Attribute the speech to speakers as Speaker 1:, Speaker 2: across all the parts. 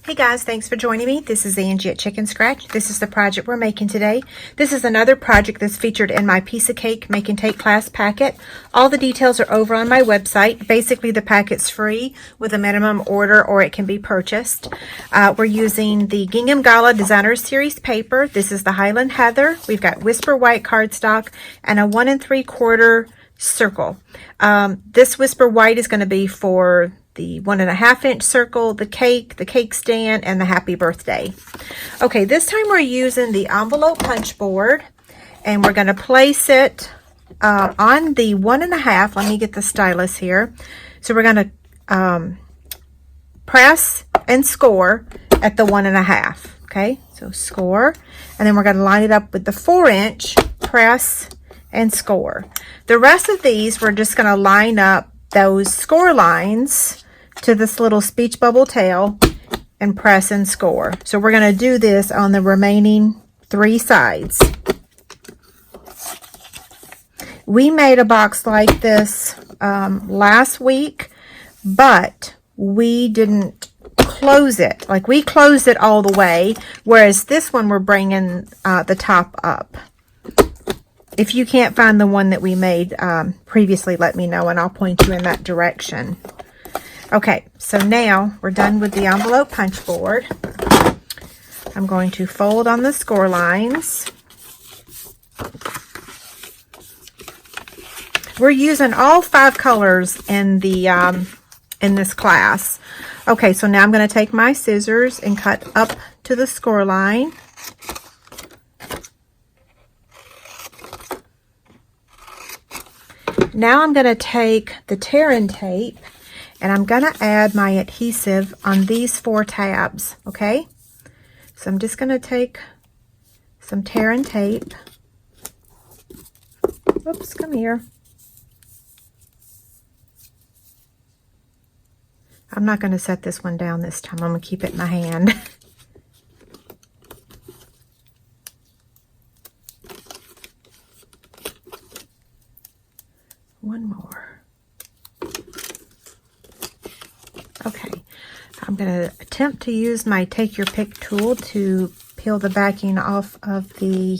Speaker 1: Hey guys, thanks for joining me. This is Angie at Chicken Scratch. This is the project we're making today. This is another project that's featured in my Piece of Cake Make and Take class packet. All the details are over on my website. Basically, the packet's free with a minimum order, or it can be purchased. We're using the Gingham Gala Designer Series paper. This is the Highland Heather. We've got Whisper White cardstock and a 1 3/4 circle. This Whisper White is going to be for the 1.5 inch circle, the cake stand, and the happy birthday. Okay, this time we're using the envelope punch board, and we're going to place it on the 1.5. Let me get the stylus here. So we're going to press and score at the 1.5. Okay, so score, and then we're going to line it up with the 4 inch, press and score. The rest of these, we're just going to line up those score lines to this little speech bubble tail and press and score. So we're going to do this on the remaining 3 sides. We made a box like this last week, but we didn't close it. Like, we closed it all the way, whereas this one we're bringing the top up. If you can't find the one that we made previously, let me know and I'll point you in that direction. Okay, so now we're done with the envelope punch board. I'm going to fold on the score lines. We're using all 5 colors in the in this class. Okay, so now I'm going to take my scissors and cut up to the score line. Now I'm going to take the tear and tape, and I'm going to add my adhesive on these 4 tabs, okay? So I'm just going to take some tear and tape. Oops, come here. I'm not going to set this one down this time. I'm going to keep it in my hand. One more. Okay, I'm going to attempt to use my Take Your Pick tool to peel the backing off of the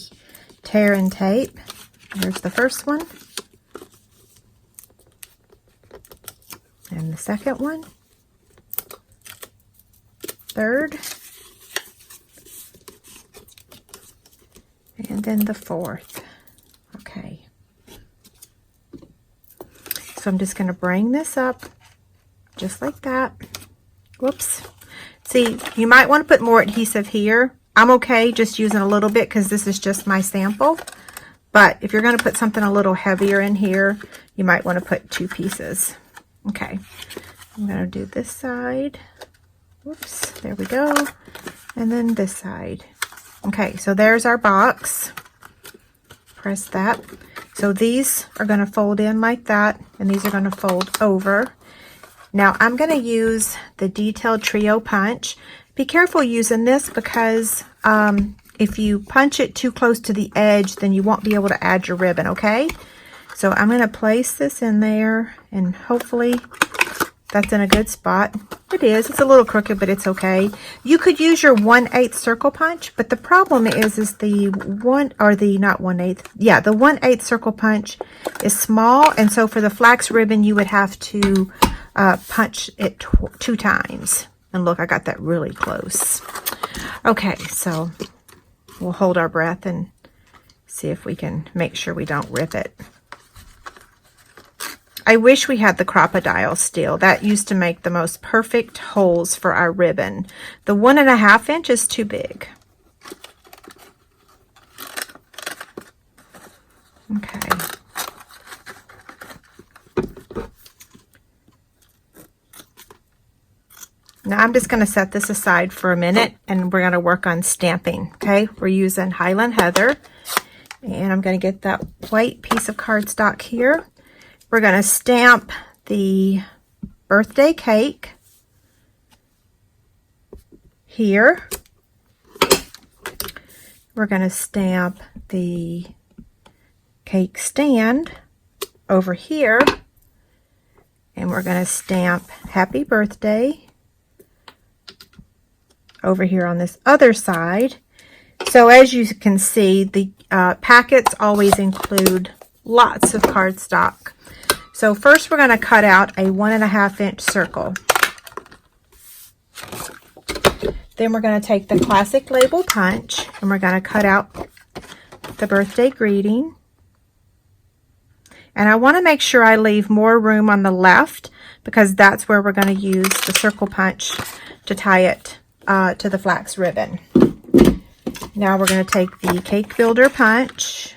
Speaker 1: tear and tape. Here's the first one. And the second one. Third. And then the fourth. Okay. So I'm just going to bring this up just like that. Whoops. See, you might want to put more adhesive here. I'm okay just using a little bit because this is just my sample. But if you're going to put something a little heavier in here, you might want to put 2 pieces. Okay. I'm going to do this side. Whoops. There we go. And then this side. Okay, so there's our box. Press that. So these are going to fold in like that, and these are going to fold over. Now I'm going to use the Detailed Trio punch. Be careful using this because if you punch it too close to the edge, then you won't be able to add your ribbon, okay? So I'm going to place this in there, and hopefully that's in a good spot. It is. It's a little crooked, but it's okay. You could use your 1/8 circle punch, but the problem is the not 1/8. Yeah, the 1/8 circle punch is small, and so for the flax ribbon, you would have to punch it 2 times. And look, I got that really close. Okay, so we'll hold our breath and see if we can make sure we don't rip it. I wish we had the Crop-A-Dile steel. That used to make the most perfect holes for our ribbon. The 1.5 inch is too big. Okay. Now I'm just going to set this aside for a minute, and we're going to work on stamping. Okay, we're using Highland Heather, and I'm going to get that white piece of cardstock here. We're going to stamp the birthday cake here. We're going to stamp the cake stand over here. And we're going to stamp Happy Birthday over here on this other side. So as you can see, the packets always include lots of cardstock. So first we're going to cut out a 1.5 inch circle. Then we're going to take the classic label punch and we're going to cut out the birthday greeting. And I want to make sure I leave more room on the left because that's where we're going to use the circle punch to tie it to the flax ribbon. Now we're going to take the cake builder punch.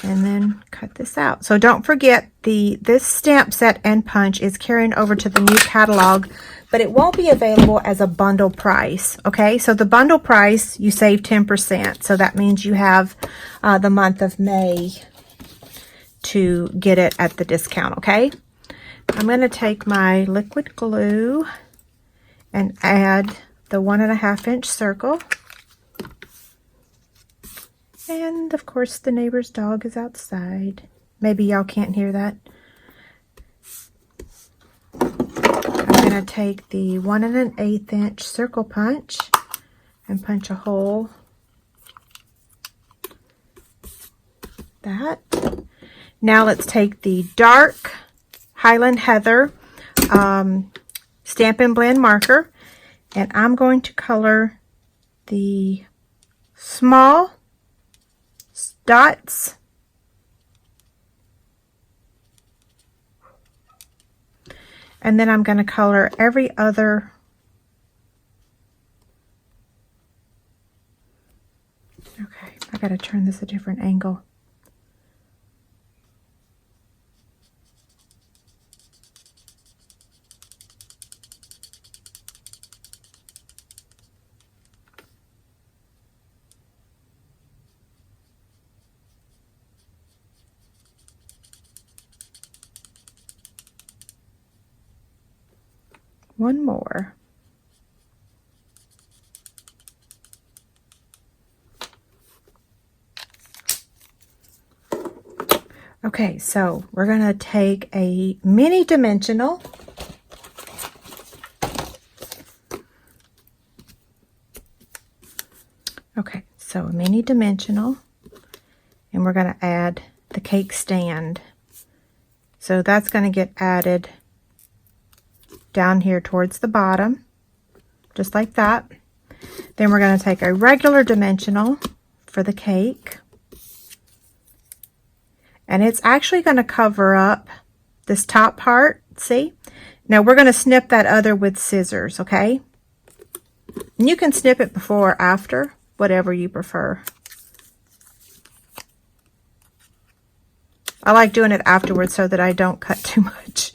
Speaker 1: And then cut this out. So don't forget this stamp set and punch is carrying over to the new catalog, but it won't be available as a bundle price. Okay, so the bundle price, you save 10%. So that means you have the month of May to get it at the discount. Okay, I'm going to take my liquid glue and add the 1.5 inch circle. And of course the neighbor's dog is outside. Maybe y'all can't hear that. I'm going to take the 1 1/8 inch circle punch and punch a hole. That. Now let's take the dark Highland Heather Stampin' Blend marker, and I'm going to color the small dots and then I'm going to color every other okay, I got to turn this a different angle. One more. Okay, so we're going to take a mini dimensional okay, so a mini dimensional, and we're going to add the cake stand. So that's going to get added down here towards the bottom, just like that. Then we're going to take a regular dimensional for the cake, and it's actually going to cover up this top part, see? Now we're going to snip that other with scissors, okay? And you can snip it before or after, whatever you prefer. I like doing it afterwards so that I don't cut too much.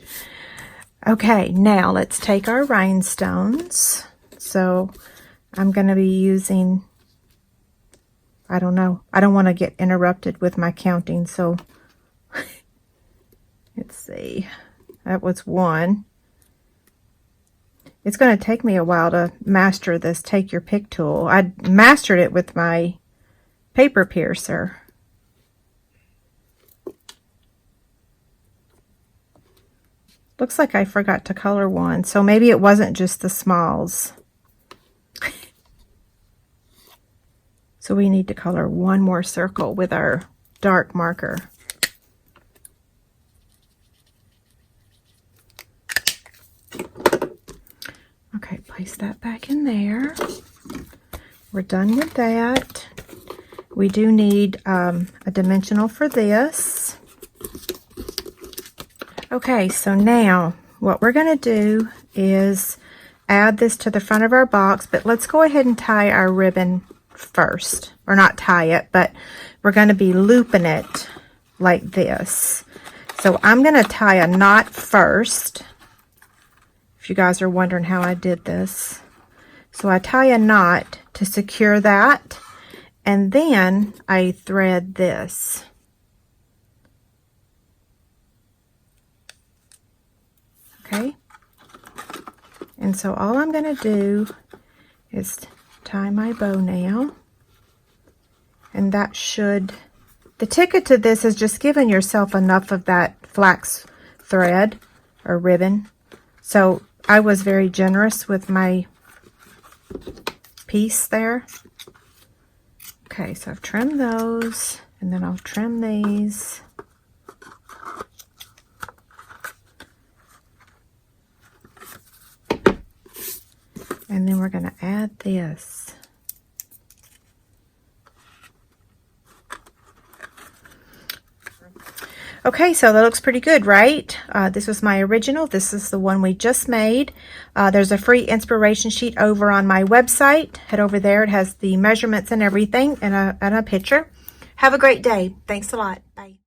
Speaker 1: Okay, now let's take our rhinestones. So I'm going to be using, I don't know, I don't want to get interrupted with my counting, so let's see, that was 1. It's going to take me a while to master this take your pick tool. I mastered it with my paper piercer. Looks like I forgot to color one, so maybe it wasn't just the smalls. So we need to color one more circle with our dark marker. Okay, place that back in there. We're done with that. We do need a dimensional for this. Okay, so now what we're going to do is add this to the front of our box, but let's go ahead and tie our ribbon first. Or not tie it, but we're going to be looping it like this. So I'm going to tie a knot first, if you guys are wondering how I did this. So I tie a knot to secure that, and then I thread this. Okay, and so all I'm going to do is tie my bow now, and that should, the ticket to this is just giving yourself enough of that flax thread or ribbon. So I was very generous with my piece there. Okay, so I've trimmed those, and then I'll trim these. And then we're going to add this. Okay, so that looks pretty good, right? This was my original. This is the one we just made. There's a free inspiration sheet over on my website. Head over there. It has the measurements and everything and a picture. Have a great day. Thanks a lot. Bye.